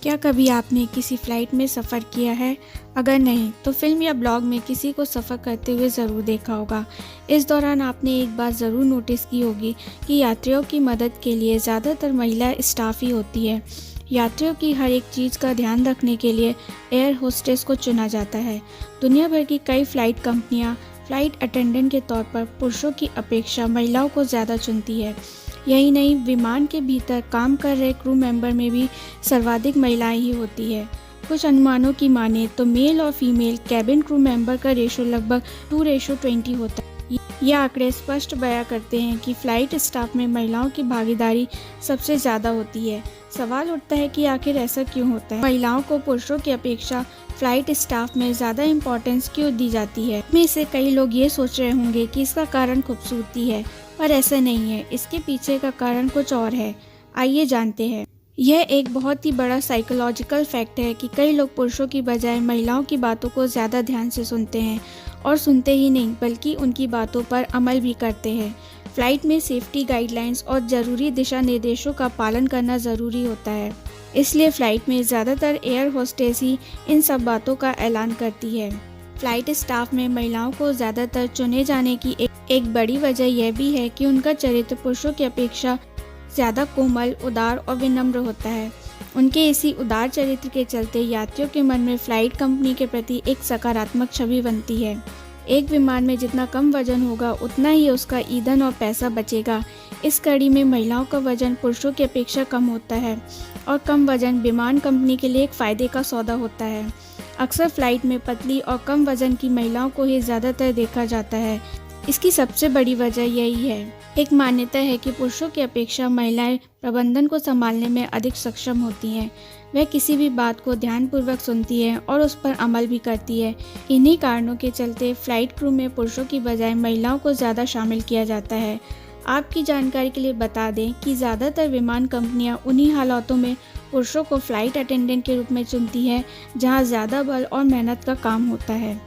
क्या कभी आपने किसी फ़्लाइट में सफ़र किया है? अगर नहीं, तो फ़िल्म या ब्लॉग में किसी को सफ़र करते हुए ज़रूर देखा होगा। इस दौरान आपने एक बात ज़रूर नोटिस की होगी कि यात्रियों की मदद के लिए ज़्यादातर महिला स्टाफ ही होती है। यात्रियों की हर एक चीज़ का ध्यान रखने के लिए एयर होस्टेस को चुना जाता है। दुनिया भर की कई फ़्लाइट कंपनियाँ फ़्लाइट अटेंडेंट के तौर पर पुरुषों की अपेक्षा महिलाओं को ज़्यादा चुनती है। यही नहीं, विमान के भीतर काम कर रहे क्रू मेंबर में भी सर्वाधिक महिलाएं ही होती है। कुछ अनुमानों की माने तो मेल और फीमेल कैबिन क्रू मेंबर का रेशो लगभग 2:20 होता है। ये आंकड़े स्पष्ट बयां करते हैं कि फ्लाइट स्टाफ में महिलाओं की भागीदारी सबसे ज़्यादा होती है। सवाल उठता है कि आखिर ऐसा क्यों होता है? महिलाओं को पुरुषों की अपेक्षा फ्लाइट स्टाफ में ज़्यादा इम्पोर्टेंस क्यों दी जाती है? में से कई लोग ये सोच रहे होंगे कि इसका कारण खूबसूरती है, पर ऐसा नहीं है। इसके पीछे का कारण कुछ और है। आइए जानते हैं। यह एक बहुत ही बड़ा साइकोलॉजिकल फैक्ट है कि कई लोग पुरुषों की बजाय महिलाओं की बातों को ज़्यादा ध्यान से सुनते हैं, और सुनते ही नहीं बल्कि उनकी बातों पर अमल भी करते हैं। फ्लाइट में सेफ्टी गाइडलाइंस और ज़रूरी दिशा निर्देशों का पालन करना ज़रूरी होता है। इसलिए फ़्लाइट में ज़्यादातर एयर होस्टेस ही इन सब बातों का ऐलान करती है। फ्लाइट स्टाफ में महिलाओं को ज़्यादातर चुने जाने की एक बड़ी वजह यह भी है कि उनका चरित्र पुरुषों की अपेक्षा ज़्यादा कोमल, उदार और विनम्र होता है। उनके इसी उदार चरित्र के चलते यात्रियों के मन में फ्लाइट कंपनी के प्रति एक सकारात्मक छवि बनती है। एक विमान में जितना कम वजन होगा, उतना ही उसका ईंधन और पैसा बचेगा। इस कड़ी में महिलाओं का वजन पुरुषों की अपेक्षा कम होता है, और कम वजन विमान कंपनी के लिए एक फ़ायदे का सौदा होता है। अक्सर फ्लाइट में पतली और कम वजन की महिलाओं को ही ज़्यादातर देखा जाता है। इसकी सबसे बड़ी वजह यही है। एक मान्यता है कि पुरुषों की अपेक्षा महिलाएं प्रबंधन को संभालने में अधिक सक्षम होती हैं। वह किसी भी बात को ध्यानपूर्वक सुनती है और उस पर अमल भी करती है। इन्हीं कारणों के चलते फ्लाइट क्रू में पुरुषों की बजाय महिलाओं को ज़्यादा शामिल किया जाता है। आपकी जानकारी के लिए बता दें कि ज़्यादातर विमान कंपनियां उन्हीं हालातों में पुरुषों को फ्लाइट अटेंडेंट के रूप में चुनती है जहां ज़्यादा बल और मेहनत का काम होता है।